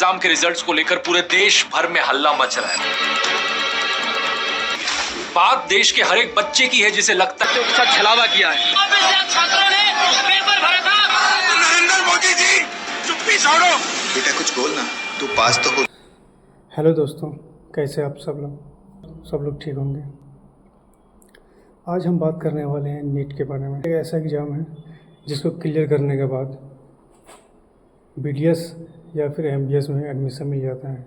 Exam के results को लेकर पूरे देश भर में हल्ला मच रहा है। बात देश के हर एक बच्चे की है जिसे लगता है उसके साथ छलावा किया है। छात्रों ने पेपर भरा था। नरेंद्र मोदी जी चुप्पी छोड़ो। बेटा कुछ बोल ना, तू पास तो हो। हेलो दोस्तों, कैसे आप सब लोग ठीक होंगे। आज हम बात करने वाले हैं नीट के बारे में। एक ऐसा एग्ज़ाम है जिसको क्लियर करने के बाद BDS या फिर MBS में एडमिशन मिल जाता है।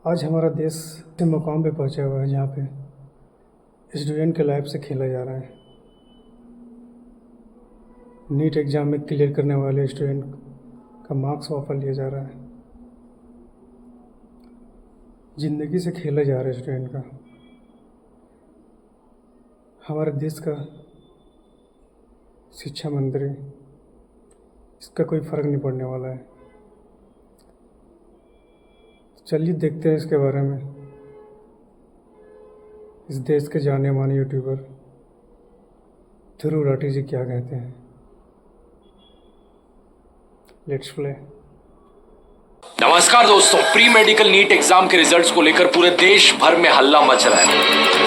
आज हमारा देश इस मुकाम पे पहुंचा हुआ है जहाँ पे स्टूडेंट के लाइफ से खेला जा रहा है। नीट एग्ज़ाम में क्लियर करने वाले स्टूडेंट का मार्क्स वापस लिया जा रहा है। ज़िंदगी से खेला जा रहा है स्टूडेंट का। हमारे देश का शिक्षा मंत्री, इसका कोई फ़र्क नहीं पड़ने वाला है। चलिए देखते हैं इसके बारे में। इस देश के जाने माने यूट्यूबर ध्रुव राठी जी क्या कहते हैं। Let's play. नमस्कार दोस्तों, प्री मेडिकल नीट एग्जाम के रिजल्ट्स को लेकर पूरे देश भर में हल्ला मच रहा है।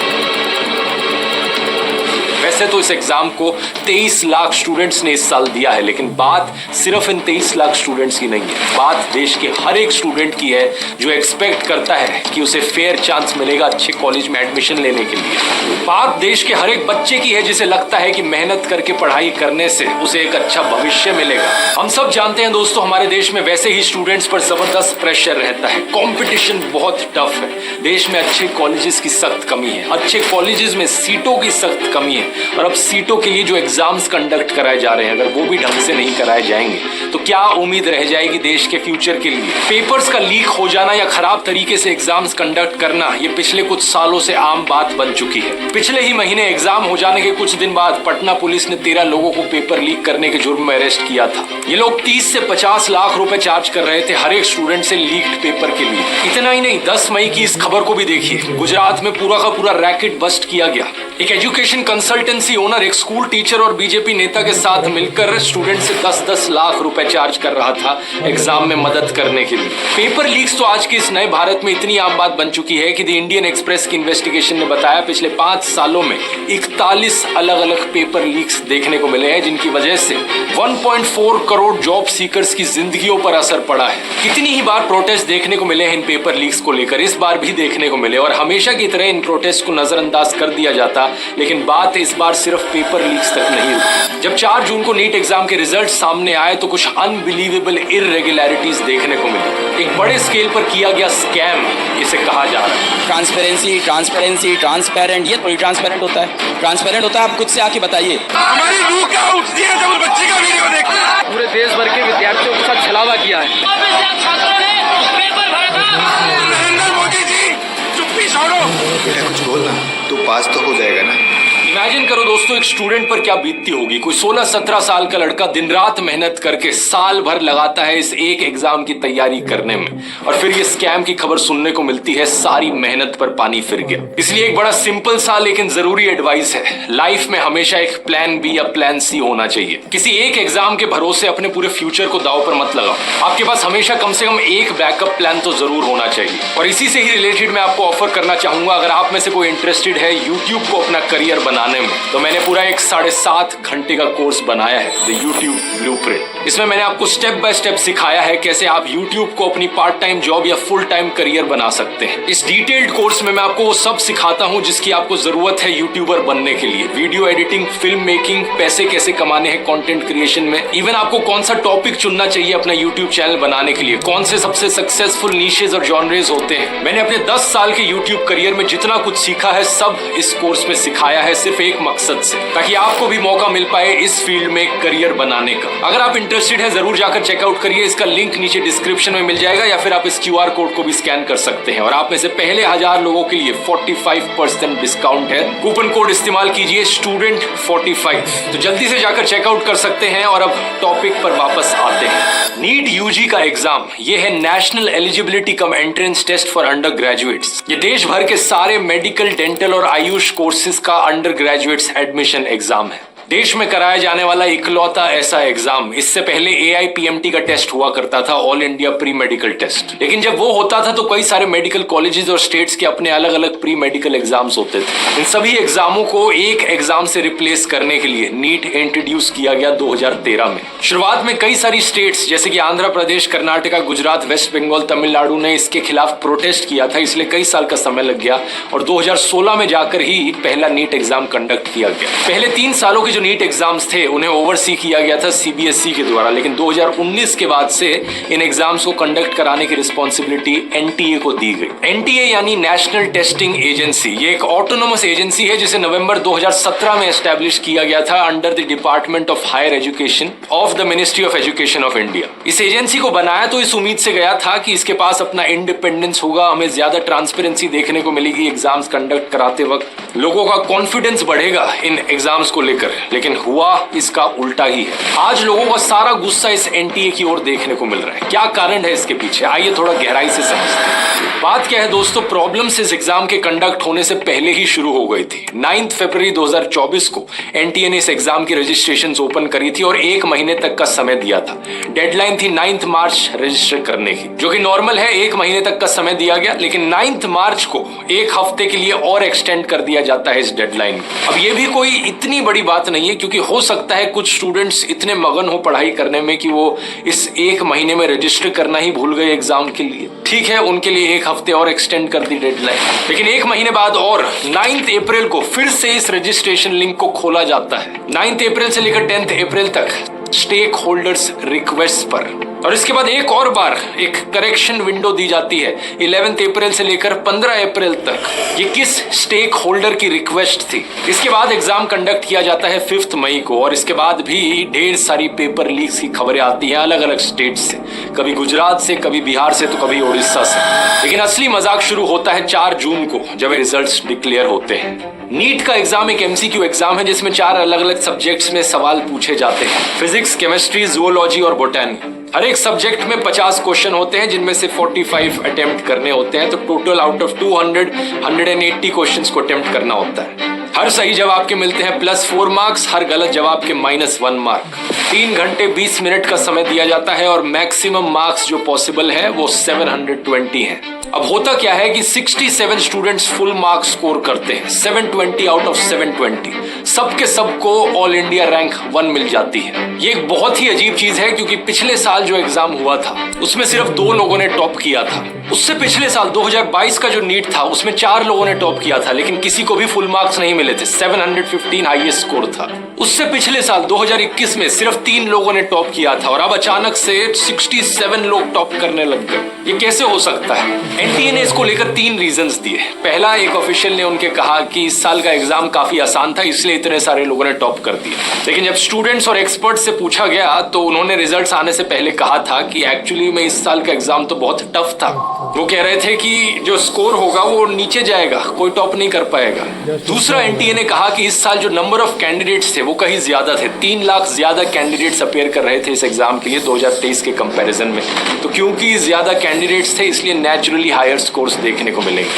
वैसे तो इस एग्जाम को 23 लाख स्टूडेंट्स ने इस साल दिया है, लेकिन बात सिर्फ इन 23 लाख स्टूडेंट्स की नहीं है। बात देश के हर एक स्टूडेंट की है जो एक्सपेक्ट करता है कि उसे फेयर चांस मिलेगा अच्छे कॉलेज में एडमिशन लेने के लिए। बात देश के हर एक बच्चे की है जिसे लगता है कि मेहनत करके पढ़ाई करने से उसे एक अच्छा भविष्य मिलेगा। हम सब जानते हैं दोस्तों, हमारे देश में वैसे ही स्टूडेंट्स पर जबरदस्त प्रेशर रहता है। कॉम्पिटिशन बहुत टफ है। देश में अच्छे कॉलेजेस की सख्त कमी है। अच्छे कॉलेजेस में सीटों की सख्त कमी है। और अब सीटों के लिए जो एग्जाम्स कंडक्ट कराए जा रहे हैं, अगर वो भी ढंग से नहीं कराए जाएंगे तो क्या उम्मीद रह जाएगी देश के फ्यूचर के लिए। पेपर्स का लीक हो जाना या खराब तरीके से एग्जाम्स कंडक्ट करना, ये पिछले कुछ सालों से आम बात बन चुकी है। पिछले ही महीने एग्जाम हो जाने के कुछ दिन बाद पटना पुलिस ने 13 लोगों को पेपर लीक करने के जुर्म में अरेस्ट किया था। ये लोग 30 से 50 लाख रुपए चार्ज कर रहे थे हर एक स्टूडेंट से लीक्ड पेपर के लिए। इतना ही नहीं, 10 मई की इस खबर को भी देखिए। गुजरात में पूरा का पूरा रैकेट बस्ट किया गया। एक एजुकेशन कंसल्टेंसी ओनर एक स्कूल टीचर और बीजेपी नेता के साथ मिलकर स्टूडेंट से 10-10 लाख रुपए चार्ज कर रहा था एग्जाम में मदद करने के लिए। पेपर लीक्स तो आज के इस नए भारत में इतनी आम बात बन चुकी है कि द इंडियन एक्सप्रेस की इन्वेस्टिगेशन ने बताया पिछले 5 सालों में 41 अलग अलग पेपर लीक्स देखने को मिले हैं, जिनकी वजह से 1.4 करोड़ जॉब सीकर्स की जिंदगियों पर असर पड़ा है। कितनी ही बार प्रोटेस्ट देखने को मिले हैं इन पेपर लीक्स को लेकर, इस बार भी देखने को मिले और हमेशा की तरह इन प्रोटेस्ट को नजरअंदाज कर दिया जाता, लेकिन बात इस बार सिर्फ पेपर लीक्स तक नहीं रुकी। जब 4 जून को नीट एग्जाम के रिजल्ट सामने आए तो कुछ अनबिलीवेबल इररेगुलरिटीज देखने को मिली। एक बड़े स्केल पर किया गया स्कैम इसे कहा जा रहा है। ट्रांसपेरेंसी, ट्रांसपेरेंट, ये थोड़ी ट्रांसपेरेंट होता है। ट्रांसपेरेंट होता है, आप खुद से आके बताइए। हमारी रूह क्या उठती है जब उस बच्चे का वीडियो देखते हैं। पूरे देश भर के विद्यार्थियों के साथ छलावा किया है। छात्रों ने पेपर भरा था। नरेंद्र मोदी जी चुप्पी छोड़ो। बेटा कुछ बोल ना, तू पास तो हो जाएगा ना। इमेजिन करो दोस्तों, एक स्टूडेंट पर क्या बीतती होगी। कोई 16-17 साल का लड़का दिन रात मेहनत करके साल भर लगाता है इस एक एग्जाम की तैयारी करने में, और फिर ये स्कैम की खबर सुनने को मिलती है, सारी मेहनत पर पानी फिर गया। इसलिए एक बड़ा सिंपल सा लेकिन जरूरी एडवाइस है, लाइफ में हमेशा एक प्लान बी या प्लान सी होना चाहिए। किसी एक एग्जाम के भरोसे अपने पूरे फ्यूचर को दांव पर मत लगाओ। आपके पास हमेशा कम से कम एक बैकअप प्लान तो जरूर होना चाहिए। और इसी से ही रिलेटेड मैं आपको ऑफर करना चाहूंगा, अगर आप में से कोई इंटरेस्टेड है यूट्यूब को अपना करियर बनाने में, तो मैंने पूरा एक 7.5 घंटे का कोर्स बनाया है, द यूट्यूब ब्लूप्रिंट। इसमें मैंने आपको स्टेप बाय स्टेप सिखाया है कैसे आप यूट्यूब को अपनी पार्ट टाइम जॉब या फुल टाइम करियर बना सकते हैं। इस डिटेल्ड कोर्स में मैं आपको वो सब सिखाता हूं जिसकी आपको जरूरत है यूट्यूबर बनने के लिए। वीडियो एडिटिंग, फिल्म मेकिंग, पैसे कैसे कमाने हैं कंटेंट क्रिएशन में, इवन आपको कौन सा टॉपिक चुनना चाहिए अपना यूट्यूब चैनल बनाने के लिए, कौन से सबसे सक्सेसफुल नीशेज और जॉनरेज होते हैं। मैंने अपने 10 साल के यूट्यूब करियर में जितना कुछ सीखा है सब इस कोर्स में सिखाया है, सिर्फ एक मकसद से, ताकि आपको भी मौका मिल पाए इस फील्ड में करियर बनाने का। अगर आप इंटरेस्टेड हैं जरूर जाकर चेकआउट करिए। इसका लिंक नीचे डिस्क्रिप्शन में मिल जाएगा, या फिर आप इस QR कोड को भी स्कैन कर सकते हैं। और आप में से पहले 1000 लोगों के लिए 45% डिस्काउंट है। कूपन कोड इस्तेमाल कीजिए STUDENT45। तो जल्दी से जाकर चेकआउट कर सकते हैं। और अब टॉपिक पर वापस आते हैं। नीट UG का एग्जाम ये है national eligibility cum entrance test for undergraduates. ये देश भर के सारे मेडिकल, डेंटल और आयुष कोर्सेज का अंडर ग्रेजुएट्स एडमिशन एग्जाम है। देश में कराया जाने वाला इकलौता ऐसा एग्जाम। इससे पहले AIPMT का टेस्ट हुआ करता था, all India pre medical test, लेकिन जब वो होता था तो कई सारे मेडिकल कॉलेजेस और स्टेट्स के अपने अलग अलग प्री मेडिकल एग्जाम्स होते थे। इन सभी एग्जामों को एक एग्जाम से रिप्लेस करने के लिए नीट इंट्रोड्यूस किया गया 2013 में। शुरुआत में कई सारी स्टेट्स जैसे कि आंध्र प्रदेश, कर्नाटका, गुजरात, वेस्ट बंगाल, तमिलनाडु ने इसके खिलाफ प्रोटेस्ट किया था, इसलिए कई साल का समय लग गया और 2016 में जाकर ही पहला नीट एग्जाम कंडक्ट किया गया। पहले 3 सालों के जो नीट एग्जाम्स थे उन्हें ओवरसी किया गया था CBSE के द्वारा, लेकिन 2019 के बाद से इन एग्जाम्स को कंडक्ट कराने की रिस्पॉन्सिबिलिटी NTA को दी गई। NTA यानी नेशनल टेस्टिंग एजेंसी, ये एक ऑटोनोमस एजेंसी है जिसे नवंबर 2017 में एस्टैब्लिश किया गया था under the department of higher education of the ministry of education of India. इस एजेंसी को बनाया तो इस उम्मीद से गया था कि इसके पास अपना इंडिपेंडेंस होगा, हमें ज्यादा ट्रांसपेरेंसी देखने को मिलेगी एग्जाम्स कंडक्ट कराते वक्त, लोगों का कॉन्फिडेंस बढ़ेगा इन एग्जाम्स को लेकर, लेकिन हुआ इसका उल्टा ही है। आज लोगों का सारा गुस्सा इस NTA की ओर देखने को मिल रहा है। क्या कारण है इसके पीछे, आइए थोड़ा गहराई से समझते हैं। बात क्या है दोस्तों, प्रॉब्लम्स इस एग्जाम के कंडक्ट होने से पहले ही शुरू हो गई थी। 9 फरवरी 2024 को NTA ने इस एग्जाम की रजिस्ट्रेशन ओपन करी थी और 1 महीने तक का समय दिया था। डेडलाइन थी 9 मार्च रजिस्टर करने की, जो कि नॉर्मल है, 1 महीने तक का समय दिया गया, लेकिन 9 मार्च को 1 हफ्ते के लिए और एक्सटेंड कर दिया जाता है इस डेडलाइन। अब ये भी कोई इतनी बड़ी बात नहीं है, क्योंकि हो सकता है कुछ स्टूडेंट्स इतने मगन हो पढ़ाई करने में कि वो इस 1 महीने में रजिस्टर करना ही भूल गए एग्जाम के लिए। ठीक है, उनके लिए 1 हफ्ते और एक्सटेंड कर दी डेडलाइन, लेकिन 1 महीने बाद और 9 अप्रैल को फिर से इस रजिस्ट्रेशन लिंक को खोला जाता है। 9 अप्रैल से लेकर 10 अप्रैल तक स्टेक होल्डर्स रिक्वेस्ट पर, और इसके बाद एक और बार एक करेक्शन विंडो दी जाती है 11 अप्रैल से लेकर 15 अप्रैल तक। ये किस स्टेक होल्डर की रिक्वेस्ट थी। इसके बाद एग्जाम कंडक्ट किया जाता है 5 मई को, और इसके बाद भी ढेर सारी पेपर लीक्स की खबरें आती हैं अलग अलग स्टेट से, कभी गुजरात से, कभी बिहार से, तो कभी उड़ीसा से। लेकिन असली मजाक शुरू होता है 4 जून को, जब रिजल्ट्स डिक्लेयर होते हैं। नीट का एग्जाम एक MCQ एग्जाम है जिसमें 4 अलग अलग सब्जेक्ट्स में सवाल पूछे जाते हैं, फिजिक्स, केमिस्ट्री, जूलॉजी और बोटैनी। हर एक सब्जेक्ट में 50 क्वेश्चन होते हैं, जिनमें से 45 अटेम्प्ट करने होते हैं, तो टोटल आउट ऑफ 200 180 क्वेश्चंस को अटेम्प्ट करना होता है। हर सही जवाब के मिलते हैं +4 मार्क्स, हर गलत जवाब के -1 मार्क। 3 घंटे 20 मिनट का समय दिया जाता है और मैक्सिमम मार्क्स जो पॉसिबल है वो 720 है। अब होता क्या है कि 67 स्टूडेंट्स फुल मार्क्स स्कोर करते हैं, 720 आउट ऑफ 720, सबके सबको ऑल इंडिया रैंक 1 मिल जाती है। ये एक बहुत ही अजीब चीज है, क्योंकि पिछले साल जो एग्जाम हुआ था उसमें सिर्फ 2 लोगों ने टॉप किया था। उससे पिछले साल 2022 का जो नीट था उसमें 4 लोगों ने टॉप किया था, लेकिन किसी को भी फुल मार्क्स नहीं मिले थे, 715 हाईएस्ट स्कोर था। उससे पिछले साल 2021 में सिर्फ 3 लोगों ने टॉप किया था, और अब अचानक से 67 लोग टॉप करने लग गए। ये कैसे हो सकता है? NTA ने इसको लेकर 3 रीजंस दिए। पहला, एक ऑफिशियल ने उनके कहा कि इस साल का एग्जाम काफी आसान था, इसलिए इतने सारे लोगों ने टॉप कर दिया। लेकिन जब स्टूडेंट्स और एक्सपर्ट्स से पूछा गया तो उन्होंने रिजल्ट्स आने से पहले कहा था कि एक्चुअली में इस साल का एग्जाम तो बहुत टफ था। वो कह रहे थे कि जो स्कोर होगा वो नीचे जाएगा, कोई टॉप नहीं कर पाएगा। दूसरा, NTA ने कहा कि इस साल जो नंबर ऑफ कैंडिडेट्स थे वो कहीं ज्यादा थे, 3 लाख ज्यादा कैंडिडेट्स अपेयर कर रहे थे इस एग्जाम के लिए 2023 के कंपैरिजन में। तो क्योंकि ज्यादा कैंडिडेट्स थे इसलिए नेचुरली हायर स्कोर्स देखने को मिलेंगे।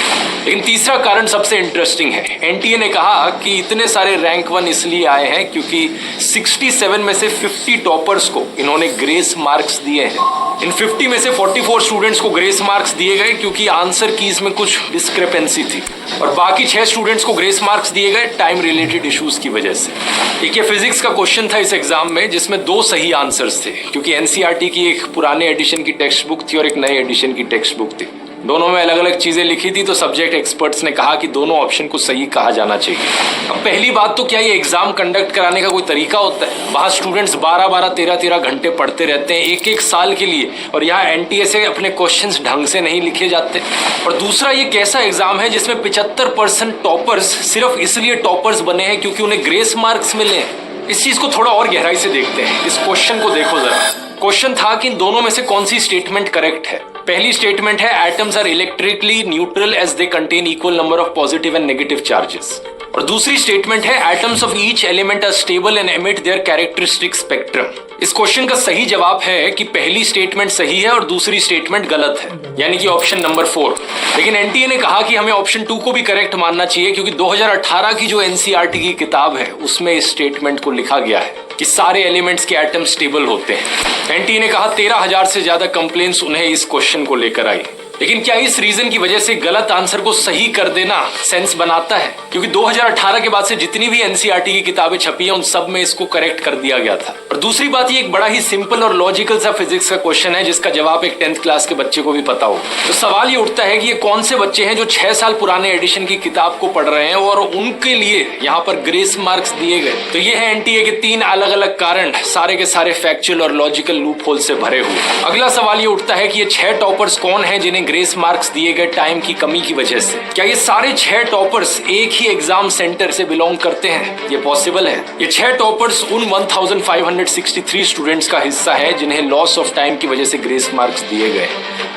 लेकिन तीसरा कारण सबसे इंटरेस्टिंग है। NTA ने कहा कि इतने सारे रैंक 1 इसलिए आए हैं क्योंकि 67 में से 50 टॉपर्स को इन्होंने ग्रेस मार्क्स दिए हैं। इन 50 में से 44 स्टूडेंट्स को ग्रेस मार्क्स दिए गए क्योंकि आंसर कीज में कुछ डिस्क्रिपेंसी थी, और बाकी 6 स्टूडेंट्स को ग्रेस मार्क्स दिए गए टाइम रिलेटेड इश्यूज की वजह से। एक ये फिजिक्स का क्वेश्चन था इस एग्जाम में जिसमें 2 सही आंसर्स थे, क्योंकि NCERT की एक पुराने एडिशन की टेक्स्ट बुक थी और एक नए एडिशन की टेक्स्ट बुक थी। दोनों में अलग अलग चीजें लिखी थी, तो सब्जेक्ट एक्सपर्ट्स ने कहा कि दोनों ऑप्शन को सही कहा जाना चाहिए। अब पहली बात तो क्या ये एग्जाम कंडक्ट कराने का कोई तरीका होता है? वहां स्टूडेंट्स 12-12, 13-13 घंटे पढ़ते रहते हैं एक साल के लिए, और यहाँ NTA से अपने क्वेश्चंस ढंग से नहीं लिखे जाते। और दूसरा, ये कैसा एग्जाम है जिसमें 75% टॉपर्स सिर्फ इसलिए टॉपर्स बने हैं क्योंकि उन्हें ग्रेस मार्क्स मिले हैं। इस चीज को थोड़ा और गहराई से देखते हैं। इस क्वेश्चन को देखो जरा। क्वेश्चन था कि इन दोनों में से कौन सी स्टेटमेंट करेक्ट है। पहली स्टेटमेंट है atoms are electrically neutral as they contain equal number of positive and negative charges, और दूसरी स्टेटमेंट है atoms of each element are stable and emit their characteristic spectrum. इस क्वेश्चन का सही जवाब है कि पहली स्टेटमेंट सही है और दूसरी स्टेटमेंट गलत है, यानी कि ऑप्शन नंबर 4। लेकिन एनटीए ने कहा कि हमें ऑप्शन 2 को भी करेक्ट मानना चाहिए, क्योंकि 2018 की जो एनसीईआरटी की किताब है उसमें इस स्टेटमेंट को लिखा गया है कि सारे एलिमेंट्स के एटम स्टेबल होते हैं। एनटीए ने कहा 13,000 से ज्यादा कंप्लेंट्स उन्हें इस क्वेश्चन को लेकर आई। लेकिन क्या इस रीजन की वजह से गलत आंसर को सही कर देना सेंस बनाता है? क्योंकि 2018 के बाद से जितनी भी एनसीईआरटी की किताबें छपी हैं उन सब में इसको करेक्ट कर दिया गया था। और दूसरी बात, ये एक बड़ा ही सिंपल और लॉजिकल सा फिजिक्स का क्वेश्चन है जिसका जवाब एक 10th क्लास के बच्चे को भी पता हो। तो सवाल ये उठता है कि ये कौन से बच्चे हैं जो 6 साल पुराने एडिशन की किताब को पढ़ रहे हैं और उनके लिए यहाँ पर ग्रेस मार्क्स दिए गए। तो ये है एनटीए के 3 अलग अलग कारण, सारे के सारे फैक्चुअल और लॉजिकल लूप होल से भरे हुए। अगला सवाल ये उठता है कि ये 6 टॉपर्स कौन है जिन्हें ग्रेस मार्क्स दिए गए टाइम की कमी की वजह से? क्या ये सारे 6 टॉपर्स एक ही एग्जाम सेंटर से बिलोंग करते हैं? ये पॉसिबल है। ये 6 टॉपर्स उन 1563 स्टूडेंट्स का हिस्सा है जिन्हें लॉस ऑफ टाइम की वजह से ग्रेस मार्क्स दिए गए,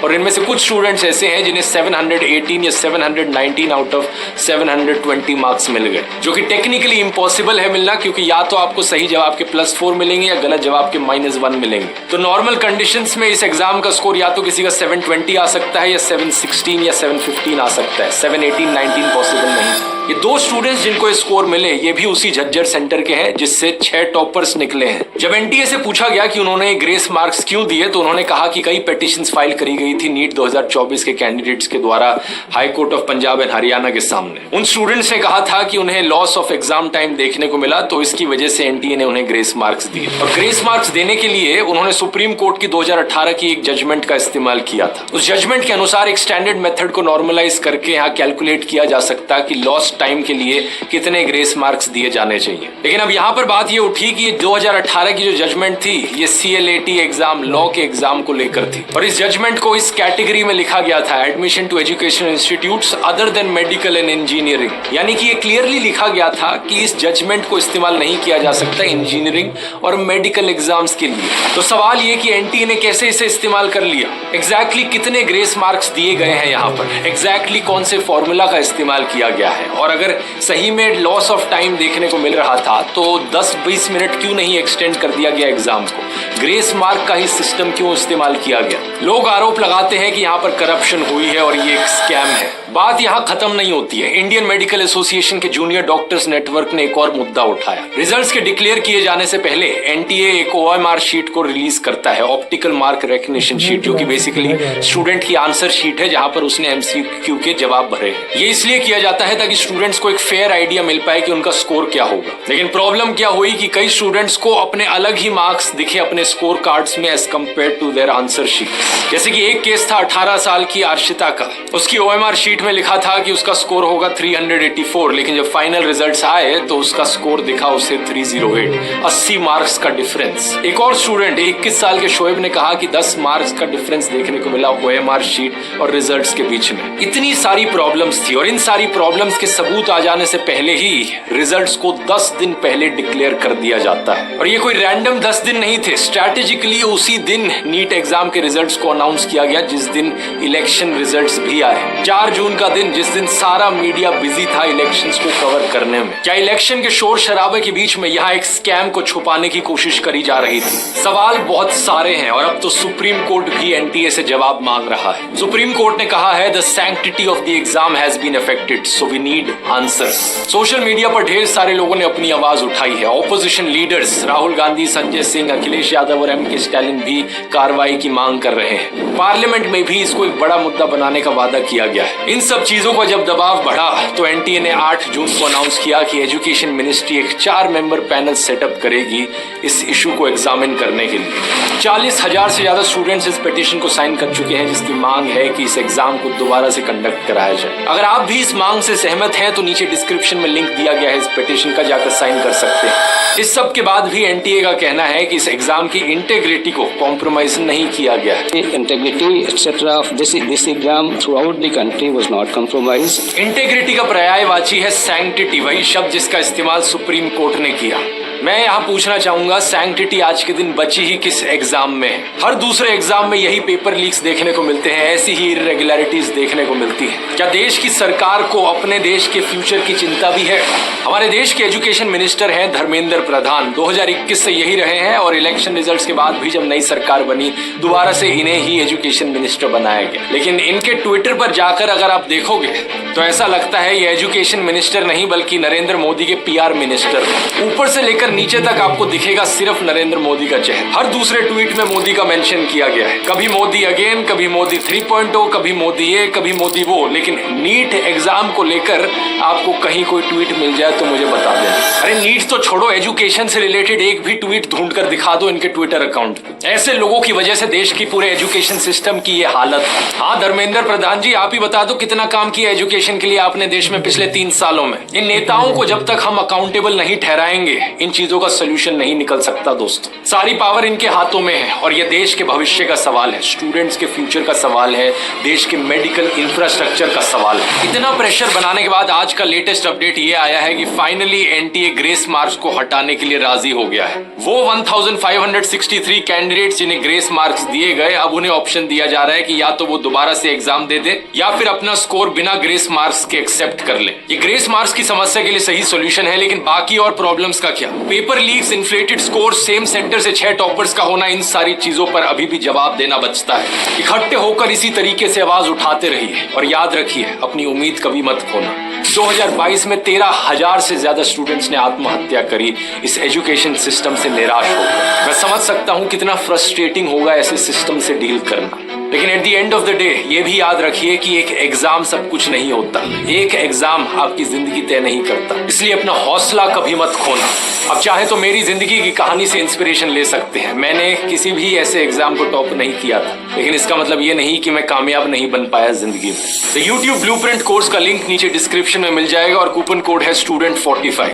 और इनमें से कुछ स्टूडेंट्स ऐसे हैं जिन्हें 718 या 719 आउट ऑफ 720 मार्क्स मिल गए, जो कि टेक्निकली इम्पॉसिबल है मिलना, क्योंकि या तो आपको सही जवाब के +4 मिलेंगे या गलत जवाब के -1 मिलेंगे। तो नॉर्मल कंडीशंस में इस एग्जाम का स्कोर या तो किसी का 720 आ सकता है या 716 या 715 आ सकता है। 718, 19 पॉसिबल नहीं। ये 2 स्टूडेंट्स जिनको स्कोर मिले ये भी उसी झज्जर सेंटर के हैं जिससे 6 टॉपर्स निकले हैं। जब एनटीए से पूछा गया कि उन्होंने ग्रेस मार्क्स क्यों दिए, तो उन्होंने कहा कि कई पेटिशंस फाइल करी गई थी नीट 2024 के कैंडिडेट्स के द्वारा high court of Punjab and Haryana के सामने। उन स्टूडेंट्स ने कहा था कि उन्हें लॉस ऑफ एग्जाम टाइम देखने को मिला, तो इसकी वजह से एनटीए ने उन्हें ग्रेस मार्क्स दिए। और ग्रेस मार्क्स देने के लिए उन्होंने सुप्रीम कोर्ट की 2018 की एक जजमेंट का इस्तेमाल किया था। उस जजमेंट के अनुसार एक स्टैंडर्ड मेथड को नॉर्मलाइज करके यहाँ कैलकुलेट किया जा सकता कि लॉस्ट टाइम के लिए कितने ग्रेस मार्क्स दिए जाने चाहिए। लेकिन अब यहाँ पर बात ये उठी कि 2018 की जो जजमेंट थी ये CLAT एग्जाम, लॉ के एग्जाम को लेकर थी, और इस जजमेंट को इस कैटेगरी में लिखा गया था, admission to educational institutes other than medical and engineering. यानी कि ये क्लियरली लिखा गया था कि इस जजमेंट को इस्तेमाल नहीं किया जा सकता इंजीनियरिंग और मेडिकल एग्जाम्स के लिए। तो सवाल ये कि एनटीए ने कैसे इसे इस्तेमाल कर लिया, एग्जैक्टली कितने ग्रेस मार्क्स दिए गए हैं यहाँ पर, एग्जैक्टली कौन से फॉर्मूला का इस्तेमाल किया गया है, और अगर सही में लॉस ऑफ टाइम देखने को मिल रहा था तो 10-20 मिनट क्यों नहीं एक्सटेंड कर दिया गया एग्जाम को, ग्रेस मार्क का ही सिस्टम क्यों इस्तेमाल किया गया। लोग आरोप लगाते हैं कि यहाँ पर करप्शन हुई है और ये एक स्कैम है। बात यहाँ खत्म नहीं होती है। इंडियन मेडिकल एसोसिएशन के जूनियर डॉक्टर्स नेटवर्क ने एक और मुद्दा उठाया। रिजल्ट्स के डिक्लेयर किए जाने से पहले एनटीए एक OMR शीट को रिलीज करता है, ऑप्टिकल मार्क रिकग्निशन शीट, जो कि बेसिकली स्टूडेंट की आंसर शीट है जहां पर उसने MCQ के जवाब भरे। ये इसलिए किया जाता है ताकि स्टूडेंट्स को एक फेयर आइडिया मिल पाए कि उनका स्कोर क्या होगा। लेकिन प्रॉब्लम क्या हुई कि कई स्टूडेंट्स को अपने अलग ही मार्क्स दिखे अपने स्कोर कार्ड्स में as compare to their answer sheet. जैसे कि एक केस था 18 साल की अर्शिता का, उसकी OMR शीट में लिखा था कि उसका स्कोर होगा 384, लेकिन जब फाइनल रिजल्ट्स आए तो उसका स्कोर दिखा उसे 308, 80 मार्क्स का डिफरेंस। एक और स्टूडेंट 21 साल के शोएब ने कहा कि 10 मार्क्स का डिफरेंस देखने को मिला OMR शीट और रिजल्ट्स के बीच में। इतनी सारी प्रॉब्लम्स थी और इन सारी प्रॉब्लम्स के सबूत आ जाने से पहले ही रिजल्ट्स को 10 दिन पहले डिक्लेयर कर दिया जाता है। और ये कोई रैंडम 10 दिन नहीं थे, स्ट्रैटेजिकली उसी दिन नीट एग्जाम के रिजल्ट्स को अनाउंस किया गया जिस दिन इलेक्शन रिजल्ट्स भी आए। 4 जून का दिन, जिस दिन सारा मीडिया बिजी था इलेक्शंस को कवर करने में। क्या इलेक्शन के शोर शराबे के बीच में यहाँ एक स्कैम को छुपाने की कोशिश करी जा रही थी? सवाल बहुत सारे हैं और अब तो सुप्रीम कोर्ट भी एनटीए से जवाब मांग रहा है। सुप्रीम कोर्ट ने कहा है the sanctity of the exam has been affected, so we need answers. Social media पर ढेर सारे लोगों ने अपनी आवाज उठाई है। ऑपोजिशन लीडर्स राहुल गांधी, संजय सिंह, अखिलेश यादव और MK स्टालिन भी कार्रवाई की मांग कर रहे हैं। पार्लियामेंट में भी इसको एक बड़ा मुद्दा बनाने का वादा किया गया है। इन सब चीजों का जब दबाव बढ़ा तो एनटीए ने 8 जून को अनाउंस किया कि एजुकेशन मिनिस्ट्री एक 4 मेंबर पैनल सेटअप करेगी इस इशू को एग्जामिन करने के लिए। 40,000 से ज्यादा स्टूडेंट्स इस पिटीशन को साइन कर चुके हैं जिसकी मांग है कि इस एग्जाम को दोबारा से कंडक्ट कराया जाए। अगर आप भी इस मांग से सहमत हैं तो नीचे डिस्क्रिप्शन में लिंक दिया गया है इस पिटीशन का, जाकर साइन कर सकते हैं। इस सब के बाद भी एनटीए का कहना है कि इस एग्जाम की इंटेग्रिटी को कॉम्प्रोमाइज नहीं किया गया है। Integrity etc. of this exam throughout the country was not compromised. Integrity का पर्यायवाची है सैंक्टिटी, वही शब्द जिसका इस्तेमाल सुप्रीम कोर्ट ने किया। मैं यहाँ पूछना चाहूंगा, सैंक्टिटी आज के दिन बची ही किस एग्जाम में है? हर दूसरे एग्जाम में यही पेपर लीक्स देखने को मिलते हैं, ऐसी ही इरेगुलरिटीज देखने को मिलती है। क्या देश की सरकार को अपने देश के फ्यूचर की चिंता भी है? हमारे देश के एजुकेशन मिनिस्टर हैं धर्मेंद्र प्रधान, 2021 से यही रहे हैं और इलेक्शन रिजल्ट्स के बाद भी जब नई सरकार बनी दोबारा से इन्हें ही एजुकेशन मिनिस्टर बनाया गया। लेकिन इनके ट्विटर पर जाकर अगर आप देखोगे तो ऐसा लगता है ये एजुकेशन मिनिस्टर नहीं बल्कि नरेंद्र मोदी के पीआर मिनिस्टर। ऊपर से लेकर नीचे तक आपको दिखेगा सिर्फ नरेंद्र मोदी का चेहरा। हर दूसरे ट्वीट में मोदी का मेंशन किया गया है, कभी मोदी अगेन, कभी मोदी 3.0, कभी मोदी ये, कभी मोदी वो। लेकिन नीट एग्जाम को लेकर आपको कहीं कोई ट्वीट मिल जाए तो मुझे बता देना। अरे नीट तो छोड़ो, एजुकेशन से रिलेटेड एक भी ट्वीट ढूंढ कर दिखा दो इनके ट्विटर अकाउंट पे। ऐसे लोगों की वजह से देश की पूरे एजुकेशन सिस्टम की ये हालत। हाँ धर्मेंद्र प्रधान जी, आप ही बता दो कितना काम किया एजुकेशन के लिए आपने देश में पिछले 3 सालों में। इन नेताओं को जब तक हम अकाउंटेबल नहीं ठहराएंगे इन चीजों का सोल्यूशन नहीं निकल सकता दोस्तों। सारी पावर इनके हाथों में है और ये देश के भविष्य का सवाल है, स्टूडेंट्स के फ्यूचर का सवाल है, देश के मेडिकल इंफ्रास्ट्रक्चर का सवाल है। इतना प्रेशर बनाने के बाद आज का लेटेस्ट अपडेट ये आया है कि फाइनली एनटीए ग्रेस मार्क्स को हटाने के लिए राजी हो गया है। वो 1563 कैंडिडेट्स जिन्हें ग्रेस मार्क्स दिए गए, अब उन्हें ऑप्शन दिया जा रहा है कि या तो वो दोबारा से एग्जाम दे दे या फिर अपना स्कोर बिना ग्रेस मार्क्स के एक्सेप्ट कर ले। ये ग्रेस मार्क्स की समस्या के लिए सही सॉल्यूशन है, लेकिन बाकी और प्रॉब्लम्स का क्या? Paper leaks, inflated score, same centre से 6 टॉपर्स का होना, इन सारी चीजों पर अभी भी जवाब देना बचता है। इकट्ठे होकर इसी तरीके से आवाज उठाते रहिए और याद रखिए अपनी उम्मीद कभी मत खोना। 2022 में 13,000 से ज्यादा स्टूडेंट्स ने आत्महत्या करी इस एजुकेशन सिस्टम से निराश होकर। मैं समझ सकता हूं कितना फ्रस्ट्रेटिंग होगा ऐसे सिस्टम से डील करना, लेकिन at the end of the day ये भी याद रखिए कि एक एग्जाम सब कुछ नहीं होता, एक एग्जाम आपकी जिंदगी तय नहीं करता। इसलिए अपना हौसला कभी मत खोना। अब चाहे तो मेरी जिंदगी की कहानी से इंस्पिरेशन ले सकते हैं। मैंने किसी भी ऐसे एग्जाम को टॉप नहीं किया था, लेकिन इसका मतलब ये नहीं कि मैं कामयाब नहीं बन पाया जिंदगी में। द YouTube ब्लूप्रिंट कोर्स का लिंक नीचे डिस्क्रिप्शन में मिल जाएगा और कूपन कोड है student45।